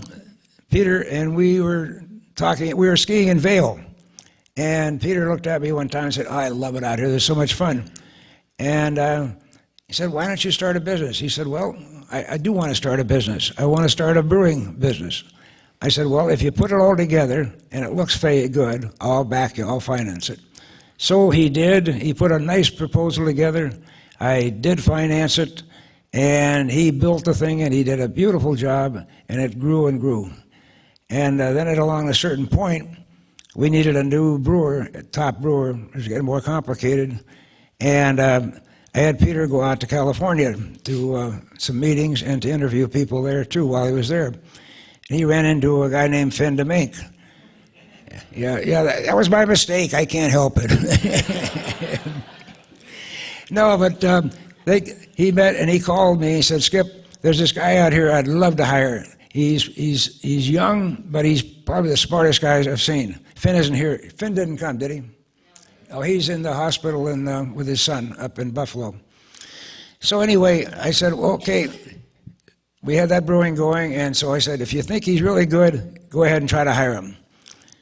Peter, and we were talking. We were skiing in Vail, and Peter looked at me one time and said, "Oh, I love it out here. There's so much fun." And he said, "Why don't you start a business?" He said, "Well, I do want to start a business. I want to start a brewing business." I said, "Well, if you put it all together and it looks good, I'll back you, I'll finance it." So he did. He put a nice proposal together. I did finance it, and he built the thing, and he did a beautiful job, and it grew and grew. And then along a certain point, we needed a new brewer, a top brewer. It was getting more complicated. And I had Peter go out to California to some meetings and to interview people there too while he was there. And he ran into a guy named Finn DeMink. Yeah, that was my mistake. I can't help it. No, but he met and he called me. He said, "Skip, there's this guy out here I'd love to hire. He's young, but he's probably the smartest guy I've seen." Finn isn't here. Finn didn't come, did he? Oh, he's in the hospital with his son up in Buffalo. So anyway, I said, well, okay, we had that brewing going, and so I said, if you think he's really good, go ahead and try to hire him.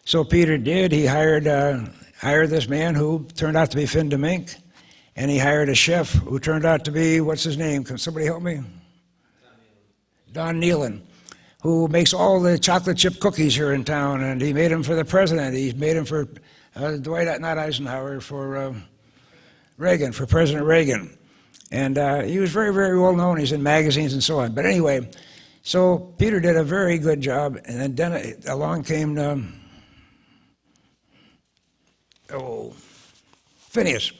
So Peter did. He hired this man who turned out to be Finn DeMink, and he hired a chef who turned out to be, what's his name? Can somebody help me? Don Nealon, who makes all the chocolate chip cookies here in town, and he made them for the president. He made them for Dwight, not Eisenhower, for Reagan, for President Reagan. And he was very, very well known. He's in magazines and so on. But anyway, so Peter did a very good job, and then along came Phineas.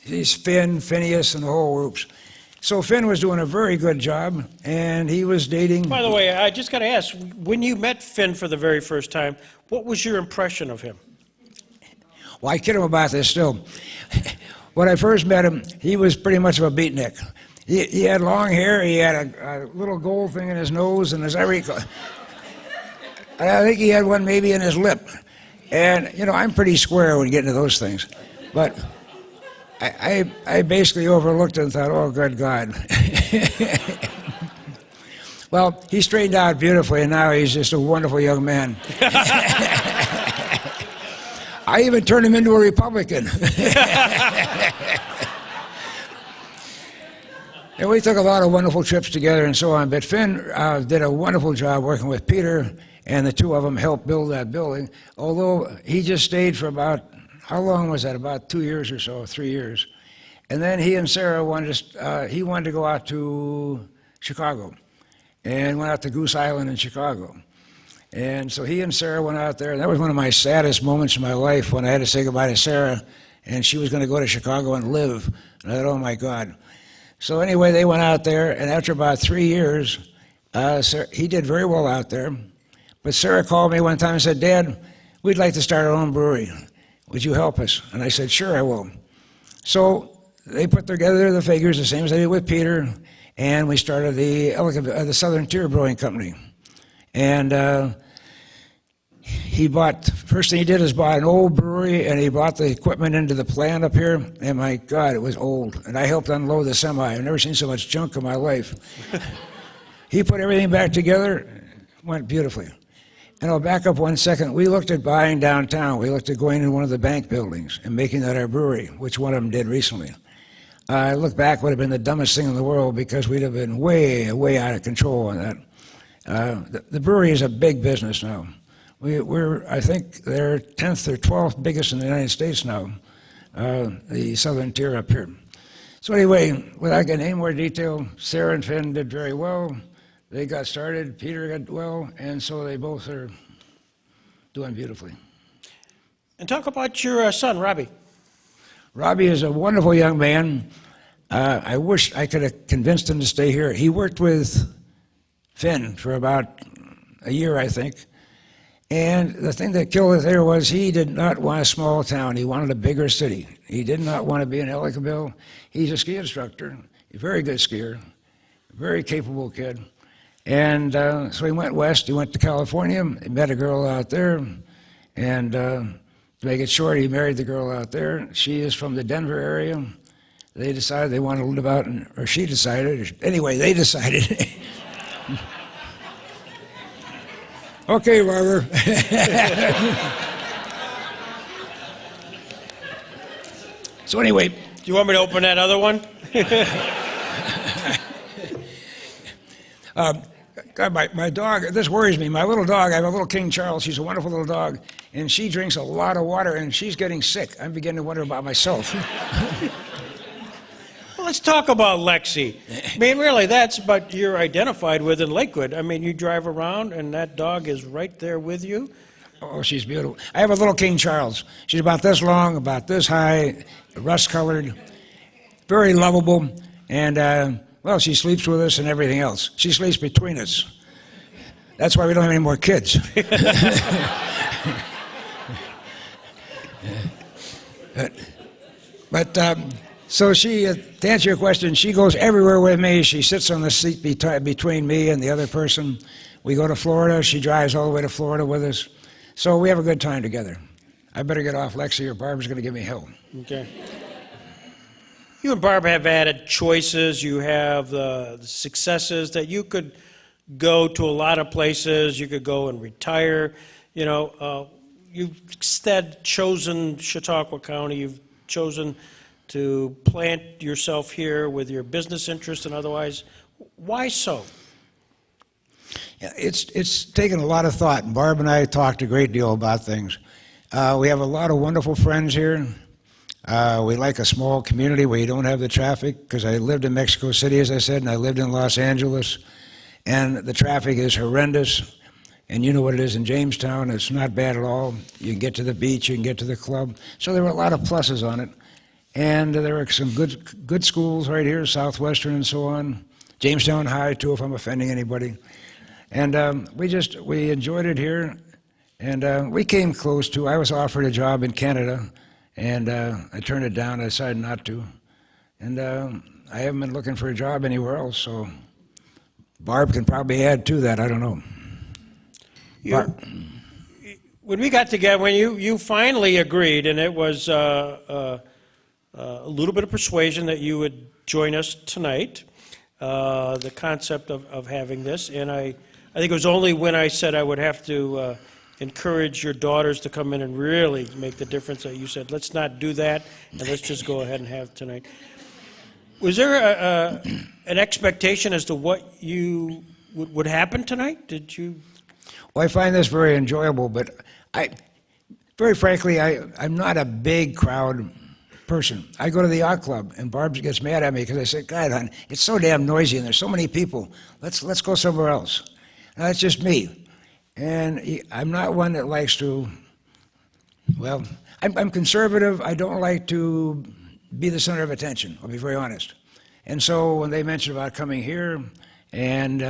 He's Phineas, and the whole groups. So Finn was doing a very good job, and he was dating... By the way, I just got to ask, when you met Finn for the very first time, what was your impression of him? Well, I kid him about this still. When I first met him, he was pretty much of a beatnik. He had long hair, he had a little gold thing in his nose, and as I recall, I think he had one maybe in his lip. And, you know, I'm pretty square when getting to those things. But I basically overlooked it and thought, oh, good God. Well, he straightened out beautifully, and now he's just a wonderful young man. I even turned him into a Republican. And we took a lot of wonderful trips together and so on, but Finn did a wonderful job working with Peter, and the two of them helped build that building, although he just stayed for about, how long was that, about 2 years or so, 3 years. And then he and Sarah he wanted to go out to Chicago, and went out to Goose Island in Chicago. And so he and Sarah went out there, and that was one of my saddest moments in my life when I had to say goodbye to Sarah, and she was going to go to Chicago and live. And I thought, oh my God. So anyway, they went out there, and after about 3 years, he did very well out there. But Sarah called me one time and said, Dad, we'd like to start our own brewery. Would you help us? And I said, sure, I will. So they put together the figures the same as they did with Peter, and we started the Southern Tier Brewing Company. And first thing he did is bought an old brewery, and he brought the equipment into the plant up here, and my God, it was old. And I helped unload the semi. I've never seen so much junk in my life. He put everything back together, went beautifully. And I'll back up 1 second. We looked at buying downtown. We looked at going in one of the bank buildings and making that our brewery, which one of them did recently. I look back, would have been the dumbest thing in the world because we'd have been way, way out of control on that. The brewery is a big business now. I think they're 10th or 12th biggest in the United States now, the Southern Tier up here. So anyway, without getting any more detail, Sarah and Finn did very well. They got started, Peter got well, and so they both are doing beautifully. And talk about your son, Robbie. Robbie is a wonderful young man. I wish I could have convinced him to stay here. He worked with Finn for about a year, I think. And the thing that killed it there was he did not want a small town. He wanted a bigger city. He did not want to be in Ellicottville. He's a ski instructor, a very good skier, a very capable kid. And so he went west. He went to California. He met a girl out there. And to make it short, he married the girl out there. She is from the Denver area. They decided they wanted to live out in, or she decided. Anyway, they decided. Okay, Robert. So anyway. Do you want me to open that other one? God, my dog, this worries me. My little dog, I have a little King Charles. She's a wonderful little dog, and she drinks a lot of water, and she's getting sick. I'm beginning to wonder about myself. Well, let's talk about Lexi. I mean, really, that's what you're identified with in Lakewood. I mean, you drive around, and that dog is right there with you. Oh, she's beautiful. I have a little King Charles. She's about this long, about this high, rust-colored, very lovable, and well, she sleeps with us and everything else. She sleeps between us. That's why we don't have any more kids. So she, to answer your question, she goes everywhere with me. She sits on the seat between me and the other person. We go to Florida. She drives all the way to Florida with us. So we have a good time together. I better get off, Lexi, or Barbara's going to give me hell. Okay. You and Barb have added choices. You have the successes that you could go to a lot of places. You could go and retire. You know, you've instead chosen Chautauqua County. You've chosen to plant yourself here with your business interests and otherwise. Why so? Yeah, it's taken a lot of thought. And Barb and I talked a great deal about things. We have a lot of wonderful friends here. We like a small community where you don't have the traffic, because I lived in Mexico City, as I said, and I lived in Los Angeles, and the traffic is horrendous. And you know what it is in Jamestown. It's not bad at all. You can get to the beach, you can get to the club. So there were a lot of pluses on it. And there were some good schools right here, Southwestern and so on. Jamestown High, too, if I'm offending anybody. And we enjoyed it here. And we came close to, I was offered a job in Canada, and I turned it down. I decided not to. And I haven't been looking for a job anywhere else, so Barb can probably add to that. I don't know. When we got together, when you finally agreed, and it was a little bit of persuasion that you would join us tonight, the concept of having this, and I think it was only when I said I would have to encourage your daughters to come in and really make the difference that you said, let's not do that, and let's just go ahead and have tonight. Was there an expectation as to what would happen tonight? Did you? Well, I find this very enjoyable, but very frankly, I'm not a big crowd person. I go to the yacht club, and Barb gets mad at me because I say, God, hon, it's so damn noisy, and there's so many people. Let's go somewhere else. Now, that's just me. And I'm not one that likes to, well, I'm conservative. I don't like to be the center of attention, I'll be very honest. And so when they mentioned about coming here, and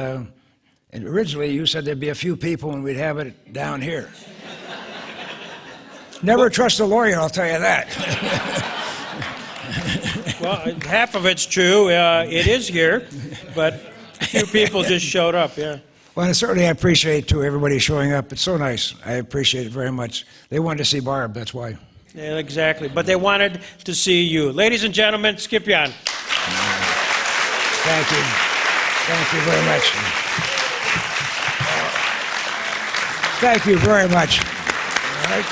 originally you said there'd be a few people and we'd have it down here. Never trust a lawyer, I'll tell you that. Well, half of it's true. It is here, but a few people just showed up, yeah. Well, and certainly I appreciate, too, everybody showing up. It's so nice. I appreciate it very much. They wanted to see Barb, that's why. Yeah, exactly. But they wanted to see you. Ladies and gentlemen, Skip Yahn. Thank you. Thank you very much. Thank you very much. All right.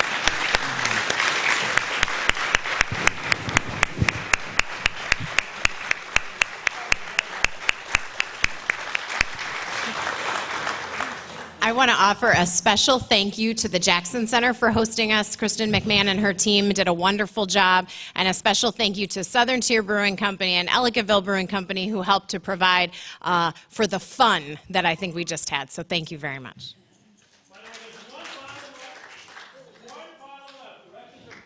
I want to offer a special thank you to the Jackson Center for hosting us. Kristen McMahon and her team did a wonderful job. And a special thank you to Southern Tier Brewing Company and Ellicottville Brewing Company, who helped to provide for the fun that I think we just had. So thank you very much.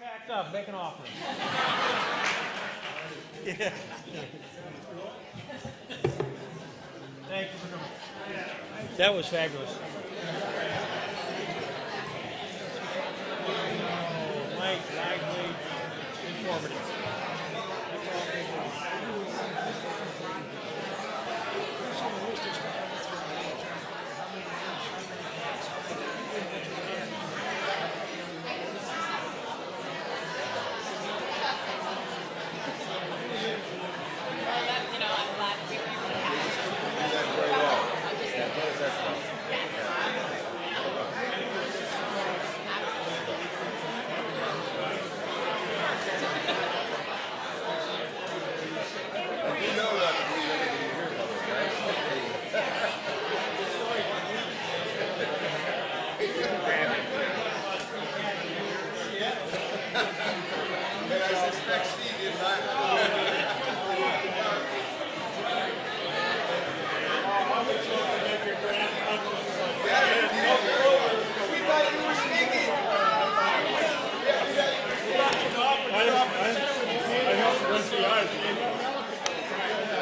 Packed up. Make an offering. Thank you for coming. That was fabulous. Light, lively, informative.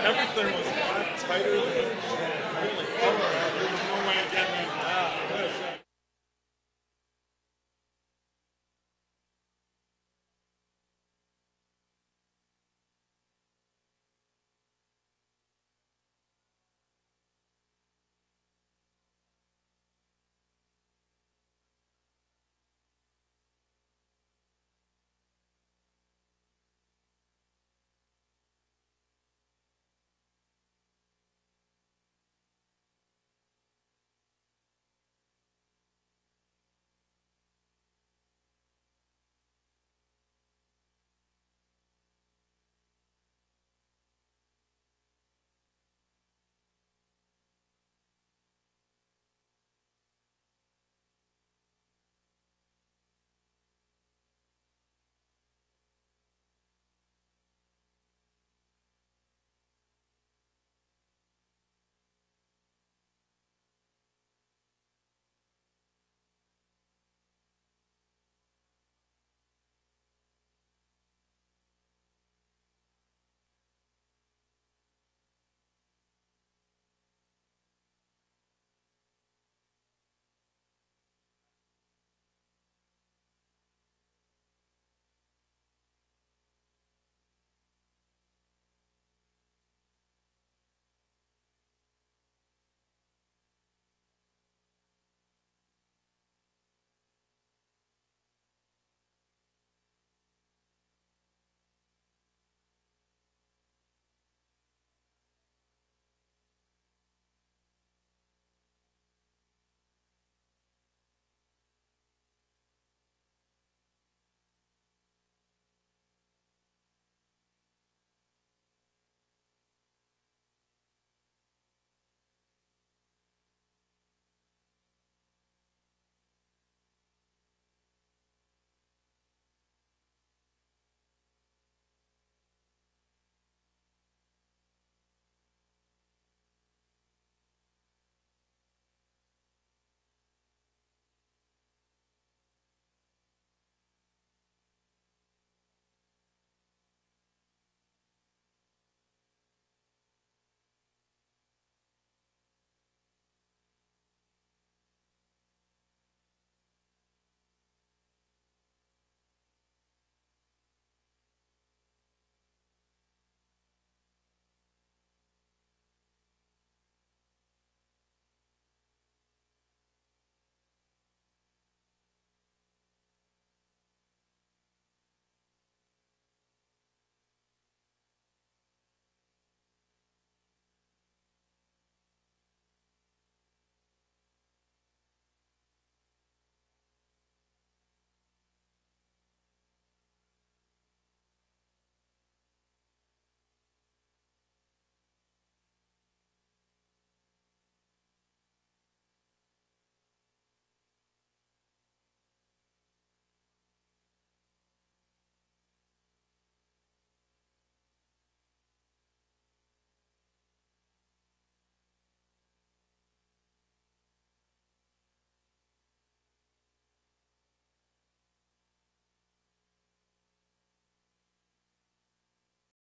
Everything was a lot tighter than